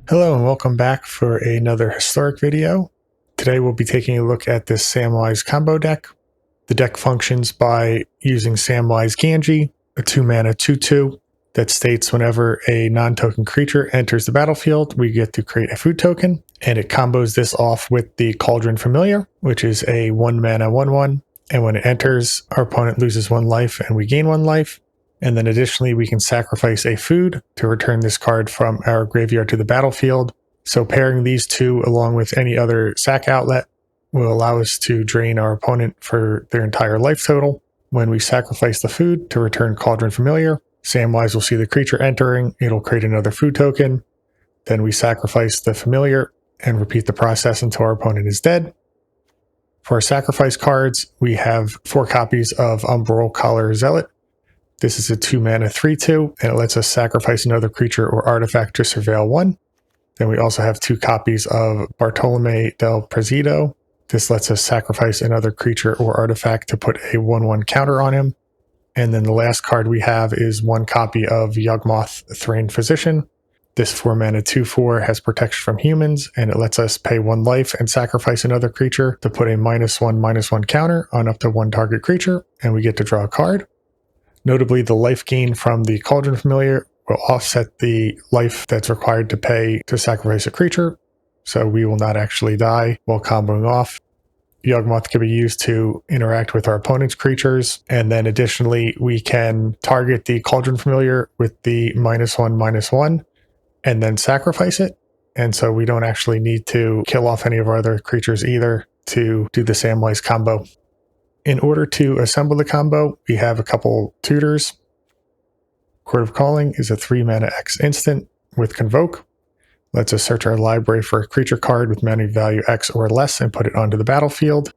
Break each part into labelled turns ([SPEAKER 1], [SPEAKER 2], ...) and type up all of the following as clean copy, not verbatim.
[SPEAKER 1] Hello and welcome back for another historic video. Today we'll be taking a look at this Samwise combo deck. The deck functions by using Samwise Gamgee, a 2-mana 2/2 that states whenever a non-token creature enters the battlefield, we get to create a food token, and it combos this off with the Cauldron Familiar, which is a 1-mana 1/1, and when it enters, our opponent loses 1 life and we gain 1 life. And then additionally, we can sacrifice a food to return this card from our graveyard to the battlefield. So pairing these two along with any other sack outlet will allow us to drain our opponent for their entire life total. When we sacrifice the food to return Cauldron Familiar, Samwise will see the creature entering, it'll create another food token. Then we sacrifice the familiar and repeat the process until our opponent is dead. For our sacrifice cards, we have 4 copies of Umbral Collar Zealot. This is a 2-mana 3/2, and it lets us sacrifice another creature or artifact to surveil 1. Then we also have 2 copies of Bartolome del Presidio. This lets us sacrifice another creature or artifact to put a 1/1 counter on him. And then the last card we have is 1 copy of Yawgmoth Thrain Physician. This 4-mana 2/4 has protection from humans, and it lets us pay 1 life and sacrifice another creature to put a -1/-1 counter on up to 1 target creature, and we get to draw a card. Notably, the life gain from the Cauldron Familiar will offset the life that's required to pay to sacrifice a creature, so we will not actually die while comboing off. Yawgmoth can be used to interact with our opponent's creatures, and then additionally, we can target the Cauldron Familiar with the -1/-1, and then sacrifice it, and so we don't actually need to kill off any of our other creatures either to do the Samwise combo. In order to assemble the combo, we have a couple tutors. Court of Calling is a 3-mana X instant with Convoke. Lets us search our library for a creature card with mana value X or less and put it onto the battlefield.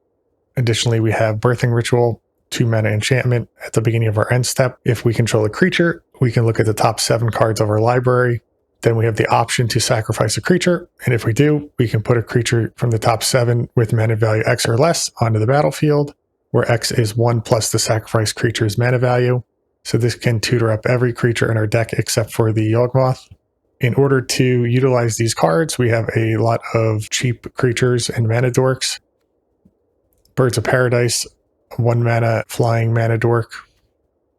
[SPEAKER 1] Additionally, we have Birthing Ritual, 2-mana enchantment at the beginning of our end step. If we control a creature, we can look at the top 7 cards of our library. Then we have the option to sacrifice a creature, and if we do, we can put a creature from the top 7 with mana value X or less onto the battlefield, where X is 1 plus the sacrificed creature's mana value. So this can tutor up every creature in our deck except for the Yawgmoth. In order to utilize these cards, we have a lot of cheap creatures and mana dorks. Birds of Paradise, 1-mana flying mana dork.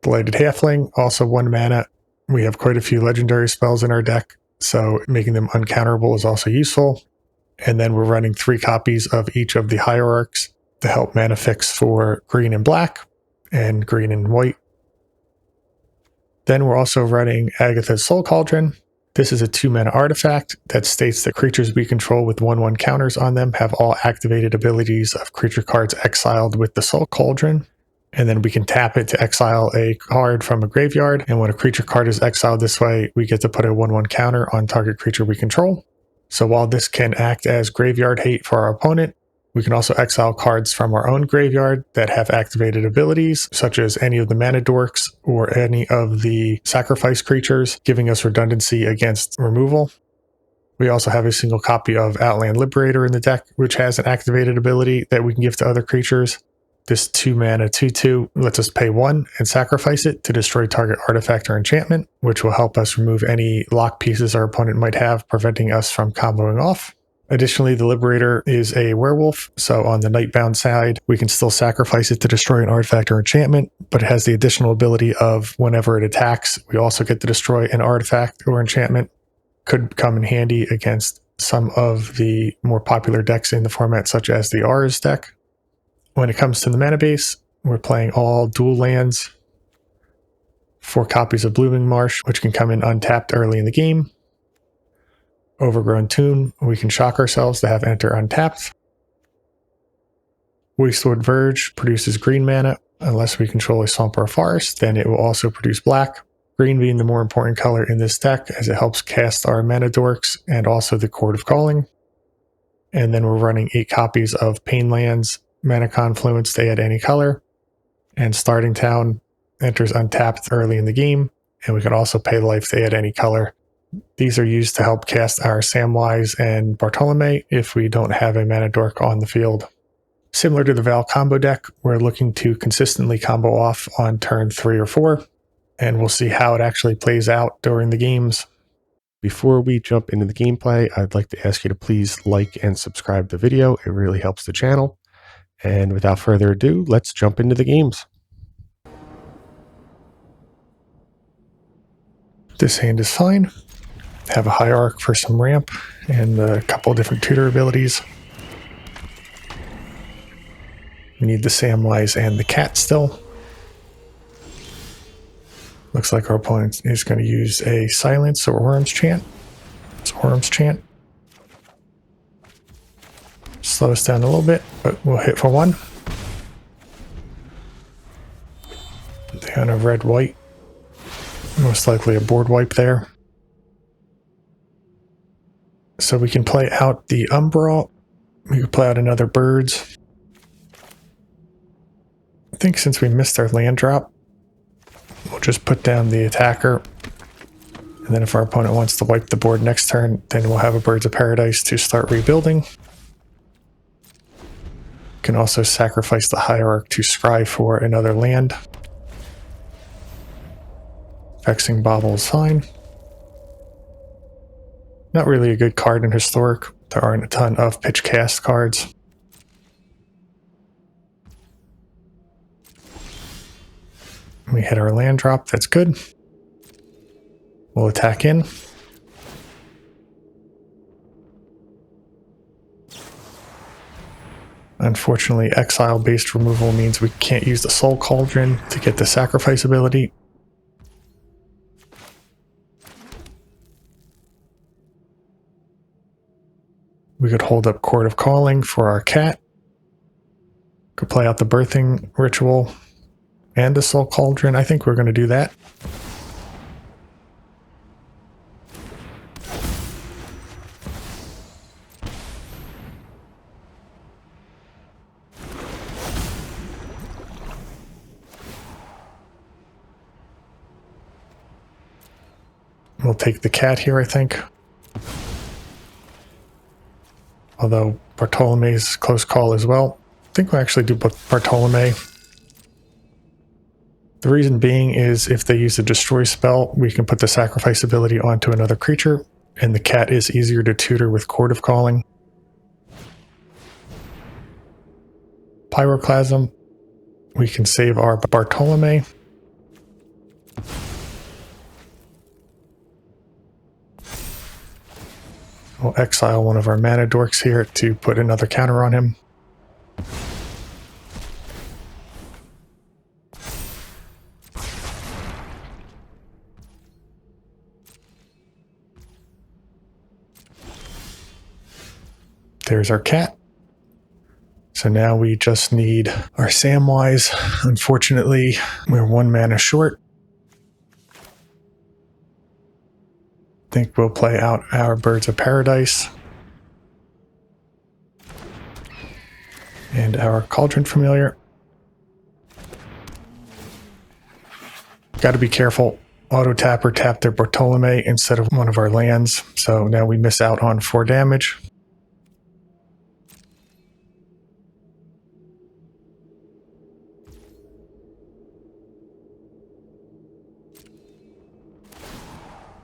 [SPEAKER 1] Blighted Halfling, also 1 mana. We have quite a few legendary spells in our deck, so making them uncounterable is also useful. And then we're running 3 copies of each of the Hierarchs to help mana fix for green and black and green and white. Then we're also running Agatha's Soul Cauldron. This is a 2-mana artifact that states that creatures we control with 1/1 counters on them have all activated abilities of creature cards exiled with the Soul Cauldron. And then we can tap it to exile a card from a graveyard, and when a creature card is exiled this way, we get to put a 1/1 counter on target creature we control. So while this can act as graveyard hate for our opponent, we can also exile cards from our own graveyard that have activated abilities, such as any of the mana dorks or any of the sacrifice creatures, giving us redundancy against removal. We also have a single copy of Outland Liberator in the deck, which has an activated ability that we can give to other creatures. This 2-mana 2/2 lets us pay 1 and sacrifice it to destroy target artifact or enchantment, which will help us remove any lock pieces our opponent might have, preventing us from comboing off. Additionally, the Liberator is a werewolf, so on the Nightbound side, we can still sacrifice it to destroy an artifact or enchantment, but it has the additional ability of whenever it attacks, we also get to destroy an artifact or enchantment. Could come in handy against some of the more popular decks in the format, such as the Aura's deck. When it comes to the mana base, we're playing all dual lands, 4 copies of Blooming Marsh, which can come in untapped early in the game. Overgrown Tomb, we can shock ourselves to have enter untapped. Wastewood Verge produces green mana. Unless we control a swamp or a forest, then it will also produce black. Green being the more important color in this deck, as it helps cast our mana dorks and also the Court of Calling. And then we're running 8 copies of Painlands, Mana Confluence to add any color. And Starting Town enters untapped early in the game, and we can also pay life to add any color. These are used to help cast our Samwise and Bartolome if we don't have a mana dork on the field. Similar to the Val combo deck, we're looking to consistently combo off on turn 3 or 4, and we'll see how it actually plays out during the games.
[SPEAKER 2] Before we jump into the gameplay, I'd like to ask you to please like and subscribe the video. It really helps the channel. And without further ado, let's jump into the games.
[SPEAKER 1] This hand is fine. Have a hierarch for some ramp and a couple of different tutor abilities. We need the Samwise and the cat still. Looks like our opponent is going to use a silence or Worms chant. It's Worms chant. Slow us down a little bit, but we'll hit for one. Down a red-white. Most likely a board wipe there. So we can play out the Umbra. We can play out another Birds. I think since we missed our land drop, we'll just put down the attacker. And then if our opponent wants to wipe the board next turn, then we'll have a Birds of Paradise to start rebuilding. Can also sacrifice the hierarch to scry for another land. Vexing Bauble is fine. Not really a good card in Historic. There aren't a ton of pitch cast cards. We hit our land drop, that's good. We'll attack in. Unfortunately, exile-based removal means we can't use the Soul Cauldron to get the sacrifice ability. We could hold up Court of Calling for our cat. Could play out the Birthing Ritual and the Soul Cauldron. I think we're going to do that. We'll take the cat here, I think. Although Bartolome's close call as well. I think we'll actually do Bartolome. The reason being is if they use a destroy spell, we can put the sacrifice ability onto another creature, and the cat is easier to tutor with Court of Calling. Pyroclasm. We can save our Bartolome. We'll exile one of our mana dorks here to put another counter on him. There's our cat. So now we just need our Samwise. Unfortunately, we're one mana short. I think we'll play out our Birds of Paradise. And our Cauldron Familiar. Got to be careful. Auto tapper tapped their Bartolome instead of one of our lands. So now we miss out on 4 damage.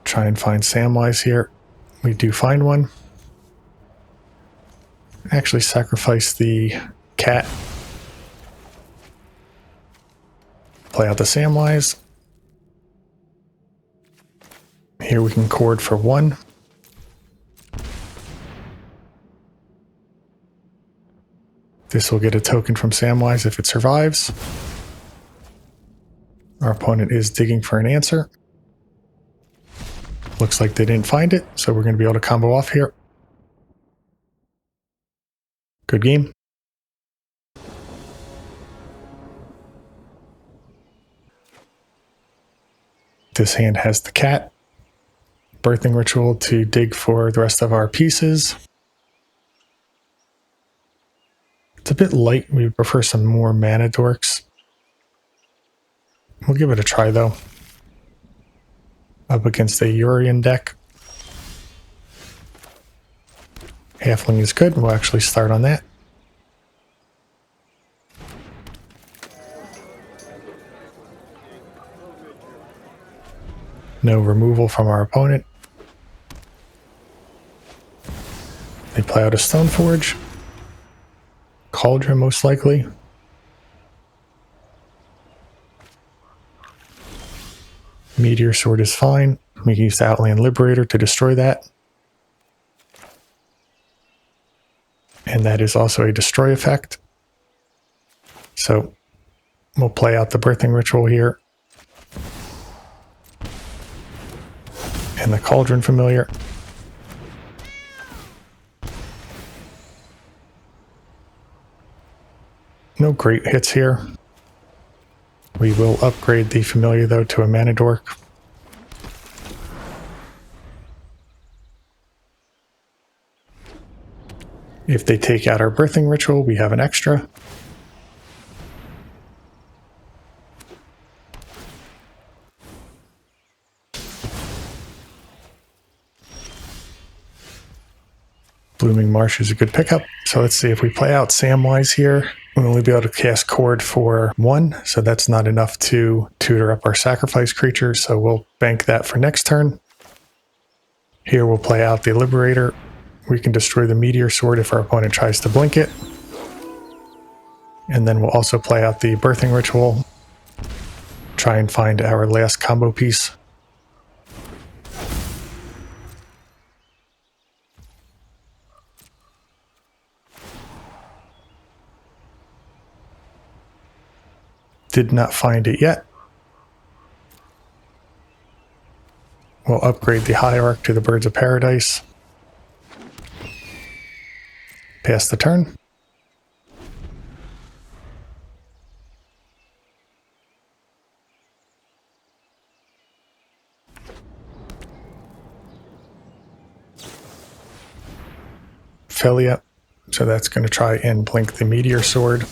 [SPEAKER 1] Try and find Samwise here. We do find one. Actually sacrifice the cat. Play out the Samwise. Here we can cord for 1. This will get a token from Samwise if it survives. Our opponent is digging for an answer. Looks like they didn't find it, so we're going to be able to combo off here. Good game. This hand has the cat. Birthing Ritual to dig for the rest of our pieces. It's a bit light. We prefer some more mana dorks. We'll give it a try though. Up against a Urian deck. Halfling is good. We'll actually start on that. No removal from our opponent. play out a Stoneforge. Cauldron, most likely. Meteor Sword is fine. We can use the Outland Liberator to destroy that. And that is also a destroy effect. So we'll play out the Birthing Ritual here. And the Cauldron Familiar. No great hits here. We will upgrade the Familiar, though, to a Mana Dork. If they take out our Birthing Ritual, we have an extra. Blooming Marsh is a good pickup. So let's see, if we play out Samwise here, we'll only be able to cast Cord for 1, so that's not enough to tutor up our sacrifice creature, so we'll bank that for next turn. Here we'll play out the Liberator. We can destroy the Meteor Sword if our opponent tries to blink it. And then we'll also play out the Birthing Ritual. Try and find our last combo piece. Did not find it yet. We'll upgrade the Hierarch to the Birds of Paradise. Pass the turn. Philia. So that's going to try and blink the Meteor Sword.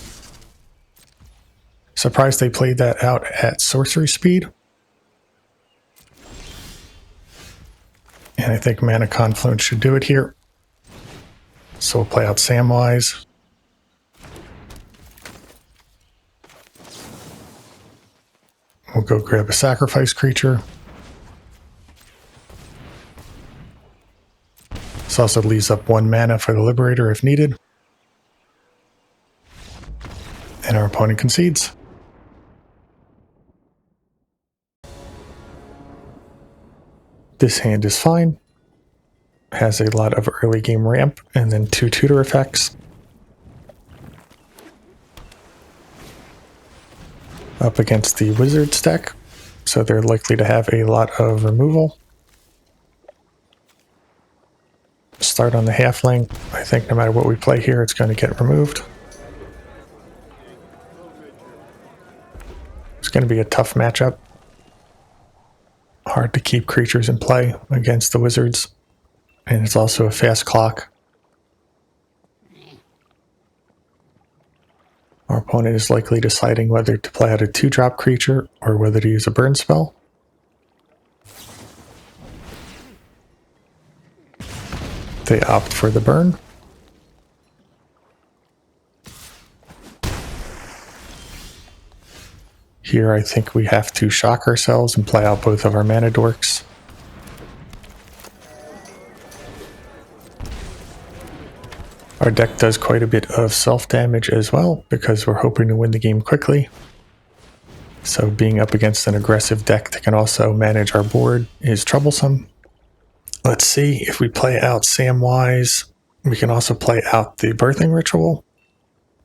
[SPEAKER 1] Surprised they played that out at sorcery speed. And I think Mana Confluence should do it here. So we'll play out Samwise. We'll go grab a sacrifice creature. This also leaves up 1 mana for the Liberator if needed. And our opponent concedes. This hand is fine. Has a lot of early game ramp and then 2 tutor effects. Up against the Wizards deck, so they're likely to have a lot of removal. Start on the Halfling. I think no matter what we play here, it's going to get removed. It's going to be a tough matchup. Hard to keep creatures in play against the Wizards. And it's also a fast clock. Our opponent is likely deciding whether to play out a 2-drop creature or whether to use a burn spell. They opt for the burn. Here I think we have to shock ourselves and play out both of our Mana Dorks. Our deck does quite a bit of self-damage as well, because we're hoping to win the game quickly. So being up against an aggressive deck that can also manage our board is troublesome. Let's see, if we play out Samwise, we can also play out the Birthing Ritual.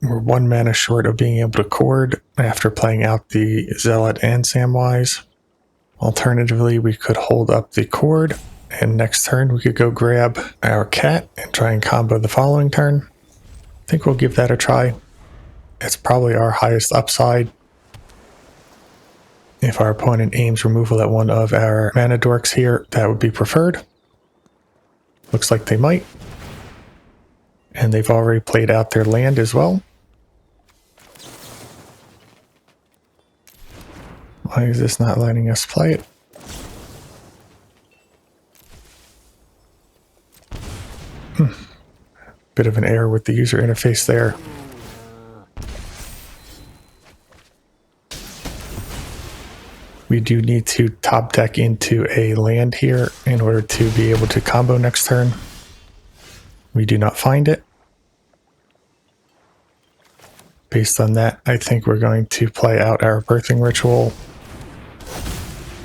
[SPEAKER 1] We're 1 mana short of being able to cord after playing out the Zealot and Samwise. Alternatively, we could hold up the cord, and next turn we could go grab our cat and try and combo the following turn. I think we'll give that a try. It's probably our highest upside. If our opponent aims removal at one of our Mana Dorks here, that would be preferred. Looks like they might. And they've already played out their land as well. Why is this not letting us play it? Bit of an error with the user interface there. We do need to top deck into a land here in order to be able to combo next turn. We do not find it. Based on that, I think we're going to play out our birthing ritual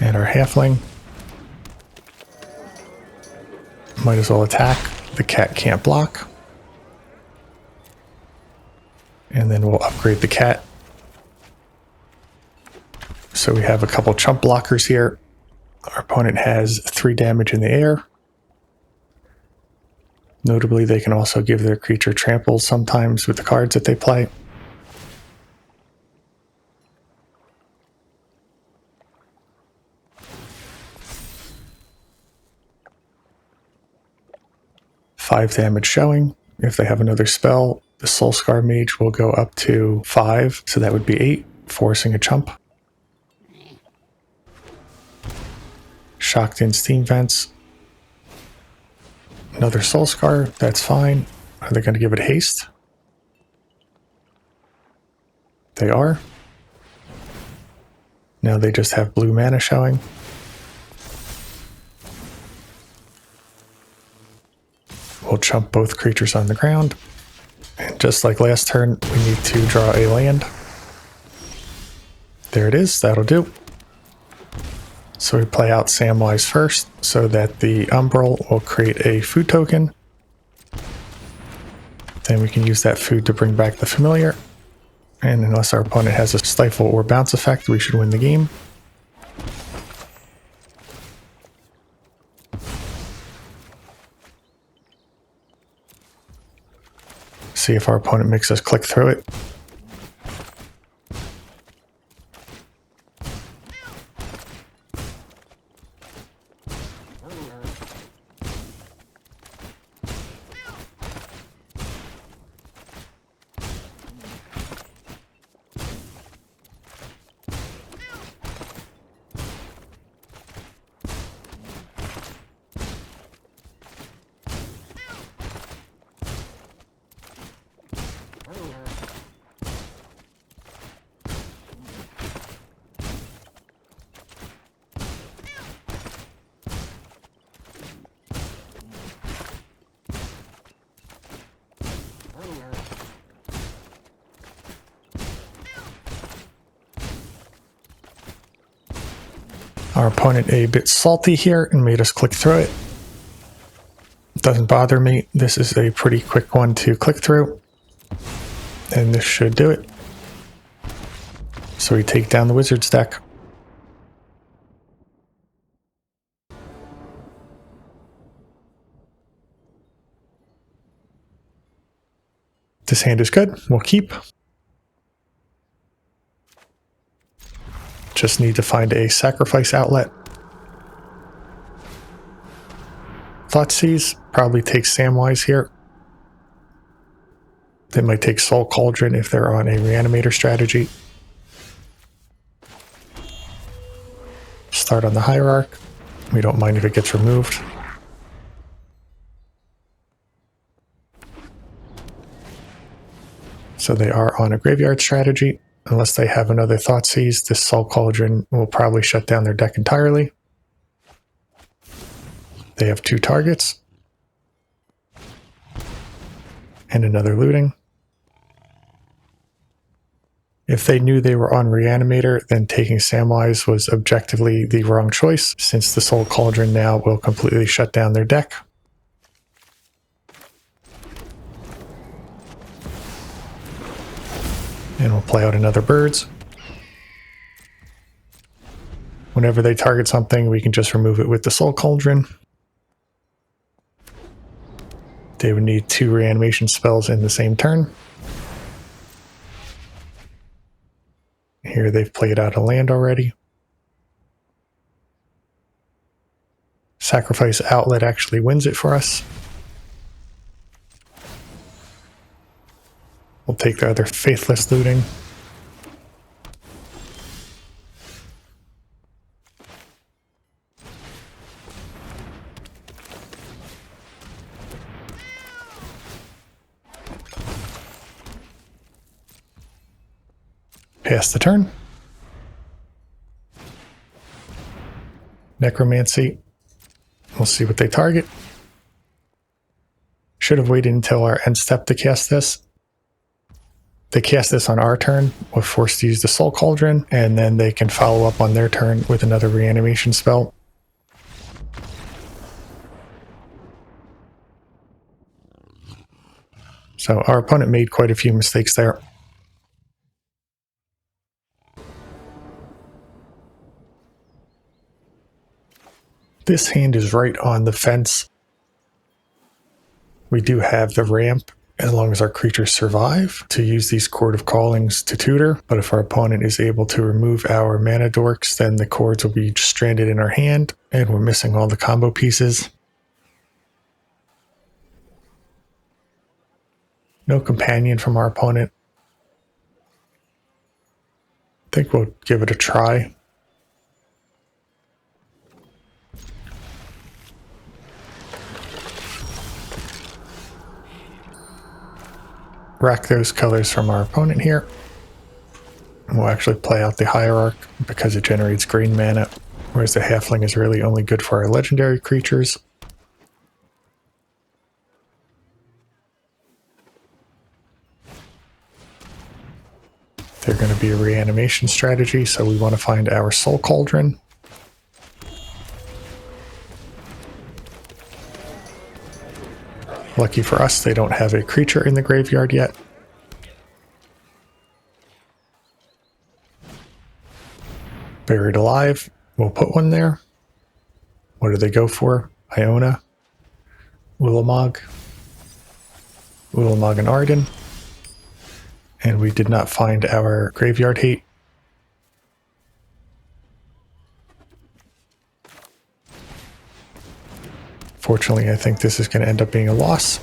[SPEAKER 1] and our halfling. Might as well attack. The cat can't block. And then we'll upgrade the cat. So we have a couple chump blockers here. Our opponent has 3 damage in the air. Notably, they can also give their creature trample sometimes with the cards that they play. Five damage showing. If they have another spell, the Soulscar Mage will go up to 5, so that would be 8, forcing a chump. Shocked in Steam Vents. Another Soulscar, that's fine. Are they going to give it haste? They are. Now they just have blue mana showing. We'll chump both creatures on the ground. And just like last turn, we need to draw a land. There it is, that'll do. So we play out Samwise first, so that the Umbral will create a food token. Then we can use that food to bring back the familiar. And unless our opponent has a stifle or bounce effect, we should win the game. See if our opponent makes us click through it. Our opponent a bit salty here and made us click through it. Doesn't bother me. This is a pretty quick one to click through. And this should do it. So we take down the Wizard's deck. This hand is good. We'll keep. Just need to find a sacrifice outlet. Thoughtseize probably takes Samwise here. They might take Soul Cauldron if they're on a Reanimator strategy. Start on the Hierarch. We don't mind if it gets removed. So they are on a graveyard strategy. Unless they have another Thoughtseize, this Soul Cauldron will probably shut down their deck entirely. They have 2 targets. And another looting. If they knew they were on Reanimator, then taking Samwise was objectively the wrong choice, since the Soul Cauldron now will completely shut down their deck. And we'll play out another Birds. Whenever they target something, we can just remove it with the Soul Cauldron. They would need 2 reanimation spells in the same turn. Here they've played out a land already. Sacrifice Outlet actually wins it for us. We'll take the other Faithless looting. Pass the turn. Necromancy. We'll see what they target. Should have waited until our end step to cast this. They cast this on our turn. We're forced to use the Soul Cauldron, and then they can follow up on their turn with another reanimation spell. So our opponent made quite a few mistakes there. This hand is right on the fence. We do have the ramp, as long as our creatures survive, to use these Chord of Callings to tutor. But if our opponent is able to remove our mana dorks, then the chords will be stranded in our hand, and we're missing all the combo pieces. No companion from our opponent. I think we'll give it a try. Rack those colors from our opponent here. We'll actually play out the Hierarch because it generates green mana, whereas the Halfling is really only good for our legendary creatures. They're going to be a reanimation strategy, so we want to find our Soul Cauldron. Lucky for us, they don't have a creature in the graveyard yet. Buried Alive, we'll put one there. What do they go for? Iona, Ulamog, and Arden. And we did not find our Graveyard Hate. Fortunately, I think this is going to end up being a loss.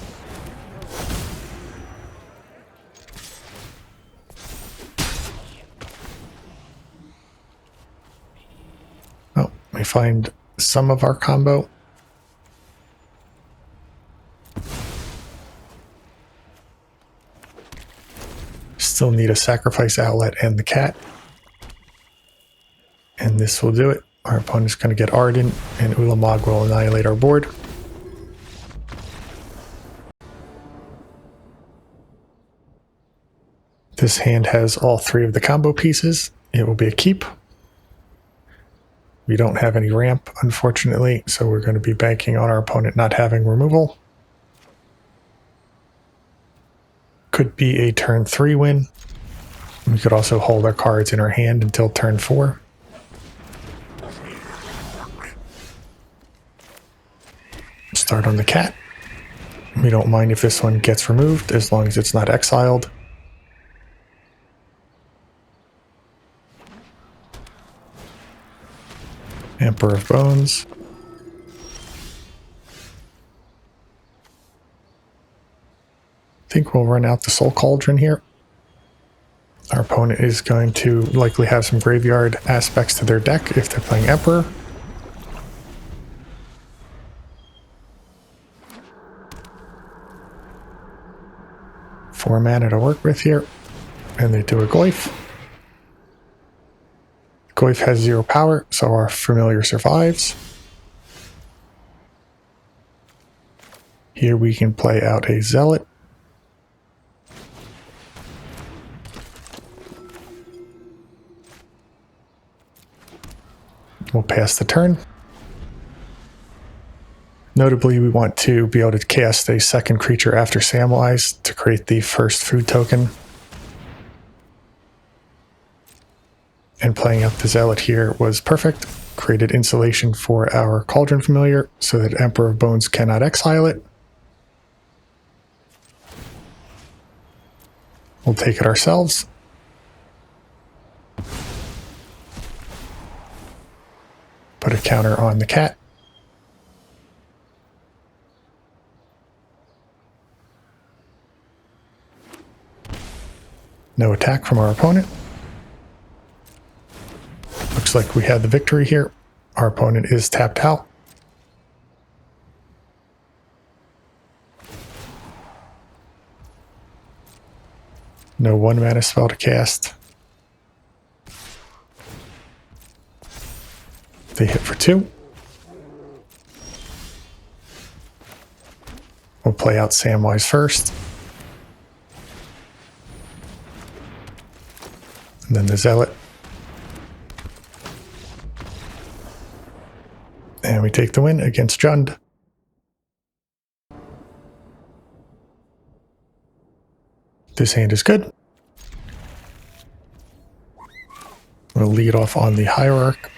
[SPEAKER 1] Oh, we find some of our combo. Still need a Sacrifice Outlet and the cat. And this will do it. Our opponent's going to get Arden, and Ulamog will annihilate our board. This hand has all three of the combo pieces. It will be a keep. We don't have any ramp, unfortunately, so we're going to be banking on our opponent not having removal. Could be a turn 3 win. We could also hold our cards in our hand until turn 4. Start on the cat. We don't mind if this one gets removed as long as it's not exiled. Emperor of Bones. I think we'll run out the Soul Cauldron here. Our opponent is going to likely have some graveyard aspects to their deck if they're playing Emperor. Four mana to work with here. And they do a Goyf. Goyf has 0 power, so our familiar survives. Here we can play out a Zealot. We'll pass the turn. Notably, we want to be able to cast a second creature after Samwise to create the first food token. And playing out the Zealot here was perfect. Created insulation for our Cauldron Familiar so that Emperor of Bones cannot exile it. We'll take it ourselves. Put a counter on the cat. No attack from our opponent. Looks like we had the victory here. Our opponent is tapped out. No 1 mana spell to cast. They hit for 2. We'll play out Samwise first. And then the Zealot. And we take the win against Jund. This hand is good. We'll lead off on the Hierarch.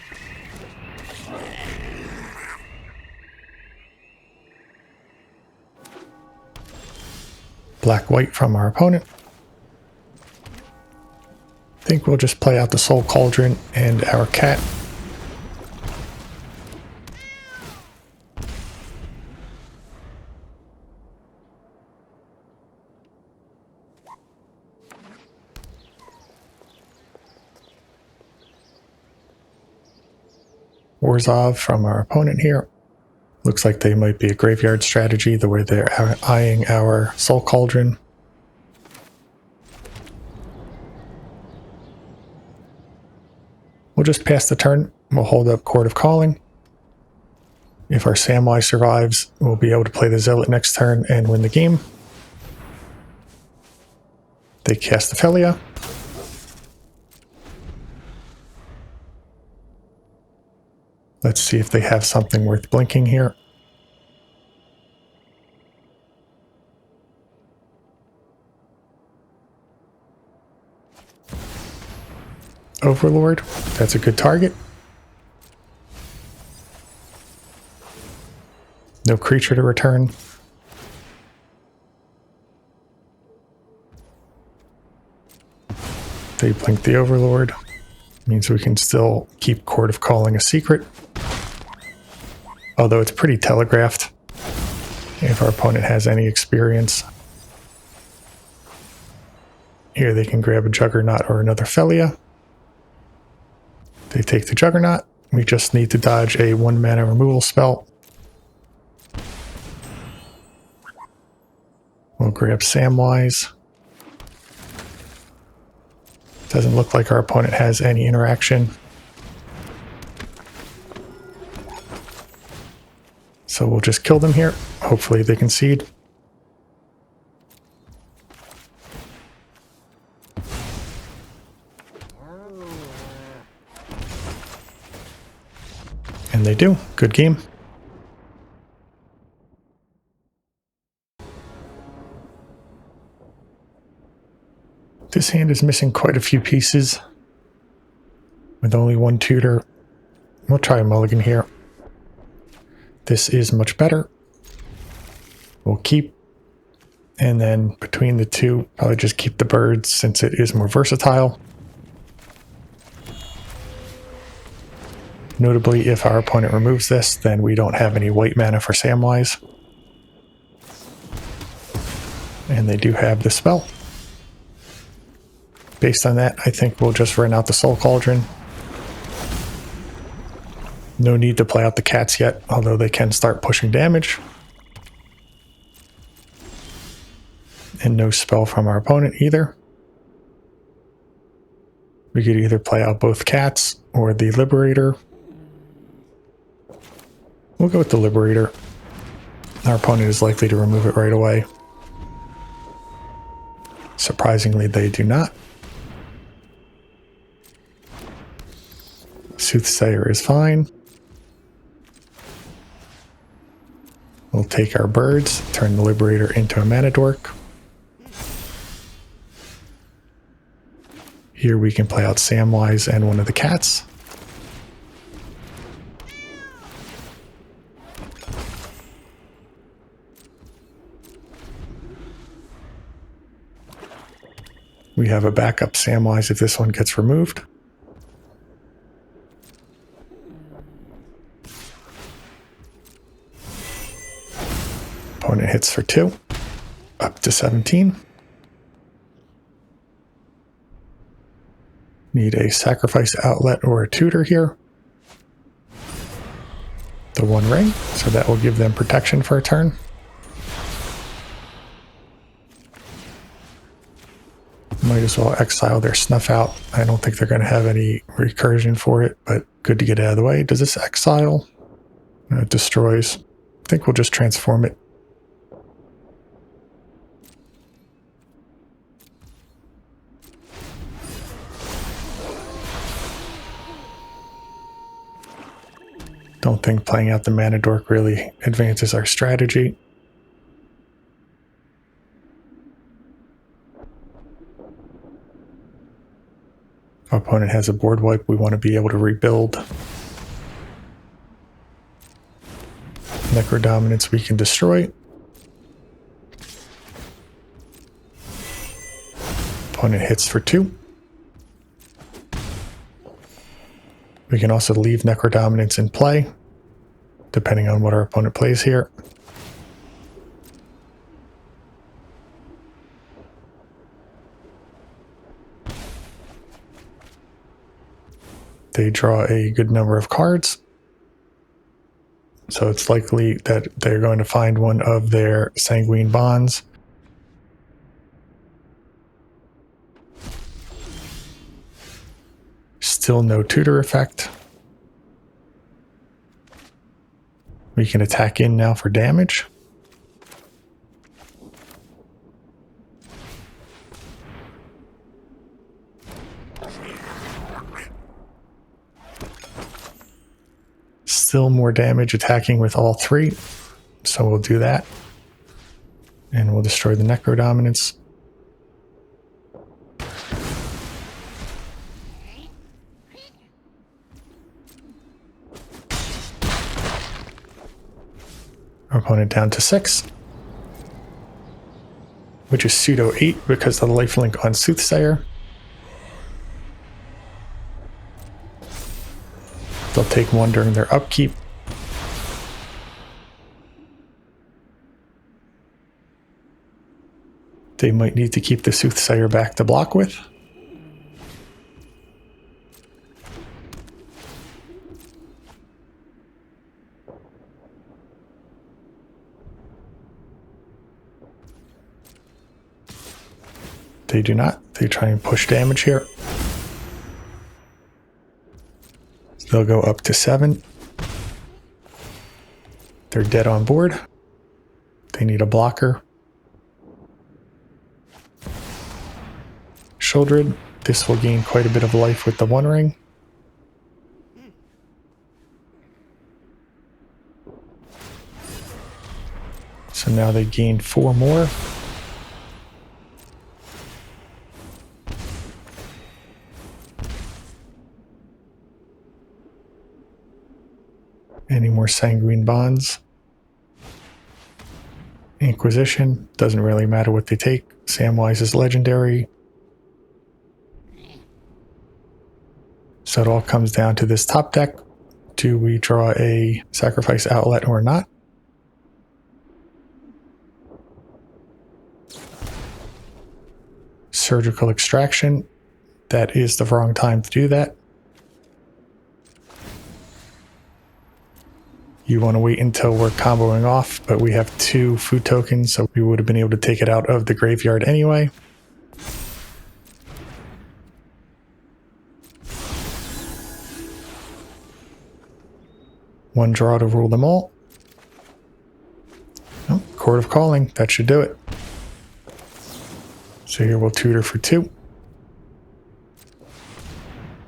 [SPEAKER 1] Black-white from our opponent. I think we'll just play out the Soul Cauldron and our cat. Warzov from our opponent here. Looks like they might be a graveyard strategy the way they're eyeing our Soul Cauldron. We'll just pass the turn. We'll hold up Court of Calling. If our Samwise survives, we'll be able to play the Zealot next turn and win the game. They cast Ophelia. Let's see if they have something worth blinking here. Overlord, that's a good target. No creature to return. They blink the Overlord. Means we can still keep Court of Calling a secret. Although it's pretty telegraphed if our opponent has any experience. Here they can grab a Juggernaut or another Ophelia. They take the Juggernaut. We just need to dodge a 1-mana removal spell. We'll grab Samwise. Doesn't look like our opponent has any interaction. So we'll just kill them here. Hopefully they concede. And they do. Good game. This hand is missing quite a few pieces. With only one tutor. We'll try a mulligan here. This is much better. We'll keep. And then between the two, probably just keep the birds since it is more versatile. Notably, if our opponent removes this, then we don't have any white mana for Samwise. And they do have the spell. Based on that, I think we'll just run out the Soul Cauldron. No need to play out the cats yet, although they can start pushing damage. And no spell from our opponent either. We could either play out both cats or the Liberator. We'll go with the Liberator. Our opponent is likely to remove it right away. Surprisingly, they do not. Soothsayer is fine. We'll take our birds, turn the Liberator into a mana dork. Here we can play out Samwise and one of the cats. We have a backup Samwise if this one gets removed. Opponent hits for 2, up to 17. Need a sacrifice outlet or a tutor here. The 1 ring, so that will give them protection for a turn. Might as well exile their Snuff Out. I don't think they're going to have any recursion for it, but good to get out of the way. Does this exile? No, it destroys. I think we'll just transform it. Don't think playing out the mana dork really advances our strategy. If our opponent has a board wipe, we want to be able to rebuild. Necrodominance we can destroy. Opponent hits for 2. We can also leave Necrodominance in play, depending on what our opponent plays here. They draw a good number of cards, so it's likely that they're going to find one of their sanguine bonds. Still no tutor effect. We can attack in now for damage. Still more damage attacking with all 3, so we'll do that. And we'll destroy the Necrodominance. Our opponent down to 6, which is pseudo 8 because of the lifelink on Soothsayer. They'll take 1 during their upkeep. They might need to keep the Soothsayer back to block with. They do not. They try and push damage here. They'll go up to 7. They're dead on board. They need a blocker. Shieldred. This will gain quite a bit of life with the 1 ring. So now they gain 4 more. Any more sanguine bonds? Inquisition. Doesn't really matter what they take. Samwise is legendary. So it all comes down to this top deck. Do we draw a sacrifice outlet or not? Surgical extraction. That is the wrong time to do that. You want to wait until we're comboing off, but we have 2 food tokens, so we would have been able to take it out of the graveyard anyway. One draw to rule them all. Oh, Court of Calling, that should do it. So here we'll tutor for 2.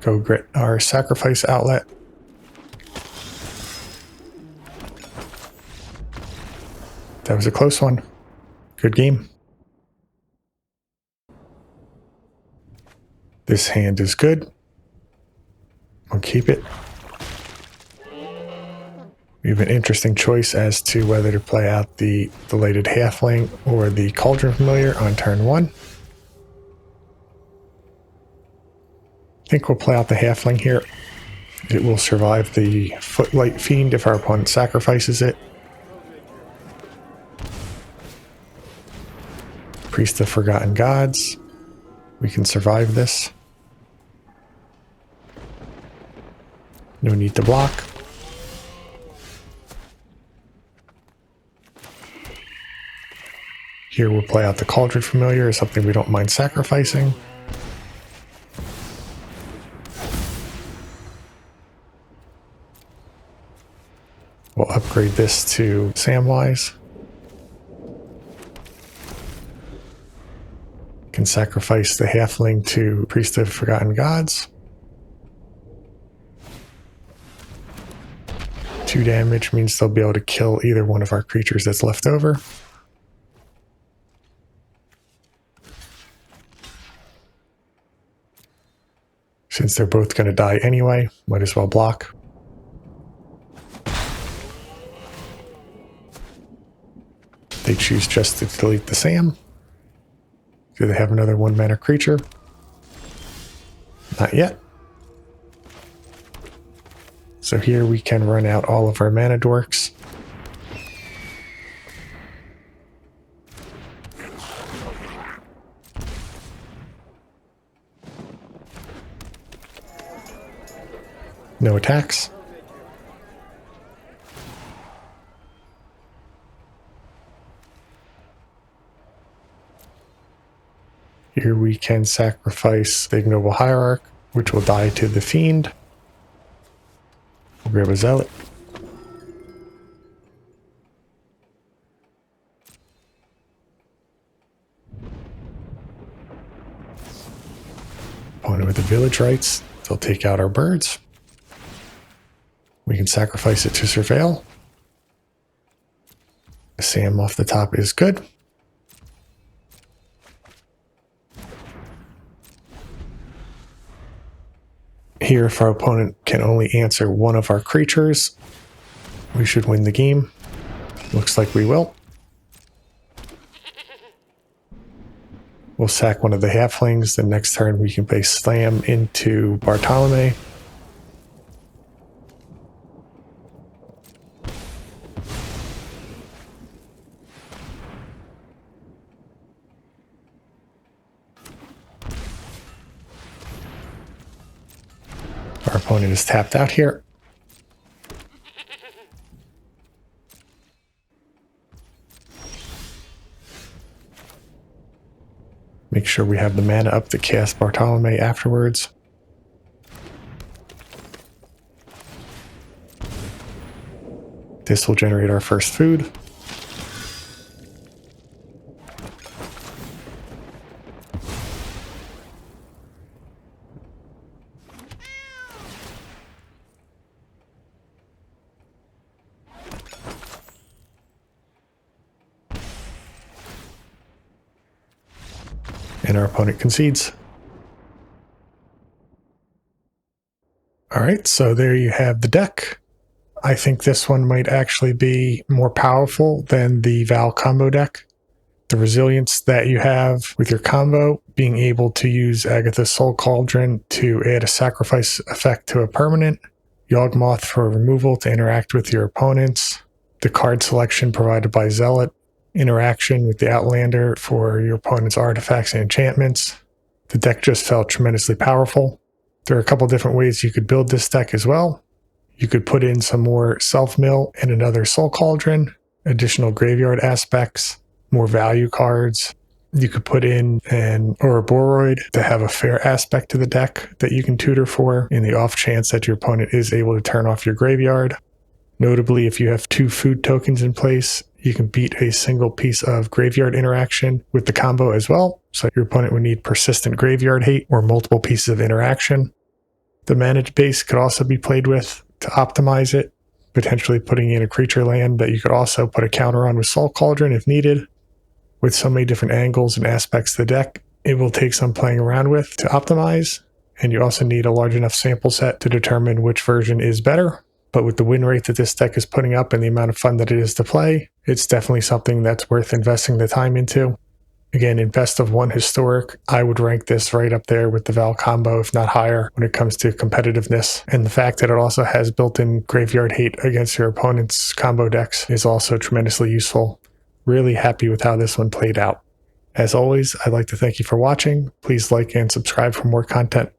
[SPEAKER 1] Go get our sacrifice outlet. That was a close one. Good game. This hand is good. We'll keep it. We have an interesting choice as to whether to play out the belated halfling or the Cauldron Familiar on turn 1. I think we'll play out the halfling here. It will survive the Footlight Fiend if our opponent sacrifices it. Priest of Forgotten Gods. We can survive this. No need to block. Here we'll play out the Cauldron Familiar, something we don't mind sacrificing. We'll upgrade this to Samwise. Can sacrifice the halfling to Priest of Forgotten Gods. 2 damage means they'll be able to kill either one of our creatures that's left over. Since they're both going to die anyway, might as well block. They choose just to delete the Sam. Do they have another 1-mana creature? Not yet. So here we can run out all of our mana dorks. No attacks. Here we can sacrifice the Ignoble Hierarch, which will die to the Fiend. We'll grab a Zealot. Opponent with the Village Rites. They'll take out our birds. We can sacrifice it to Surveil. The Sam off the top is good. Here, if our opponent can only answer one of our creatures, we should win the game. Looks like we will. We'll sack one of the halflings. The next turn we can play Slam into Bartolome. Our opponent is tapped out here. Make sure we have the mana up to cast Bartolome afterwards. This will generate our first food. And our opponent concedes. All right, so there you have the deck. I think this one might actually be more powerful than the Val combo deck. The resilience that you have with your combo, being able to use Agatha's Soul Cauldron to add a sacrifice effect to a permanent, Yawgmoth for removal to interact with your opponents, the card selection provided by Zealot, interaction with the Outlander for your opponent's artifacts and enchantments. The deck just felt tremendously powerful. There are a couple different ways you could build this deck as well. You could put in some more self-mill and another Soul Cauldron, additional graveyard aspects, more value cards. You could put in an Ouroboros to have a fair aspect to the deck that you can tutor for in the off chance that your opponent is able to turn off your graveyard. Notably, if you have 2 food tokens in place, you can beat a single piece of graveyard interaction with the combo as well. So your opponent would need persistent graveyard hate or multiple pieces of interaction. The managed base could also be played with to optimize it, potentially putting in a creature land that you could also put a counter on with Soul Cauldron if needed. With so many different angles and aspects of the deck, it will take some playing around with to optimize, and you also need a large enough sample set to determine which version is better. But with the win rate that this deck is putting up and the amount of fun that it is to play, it's definitely something that's worth investing the time into. Again, in best of 1 historic, I would rank this right up there with the Val combo, if not higher, when it comes to competitiveness. And the fact that it also has built-in graveyard hate against your opponent's combo decks is also tremendously useful. Really happy with how this one played out. As always, I'd like to thank you for watching. Please like and subscribe for more content.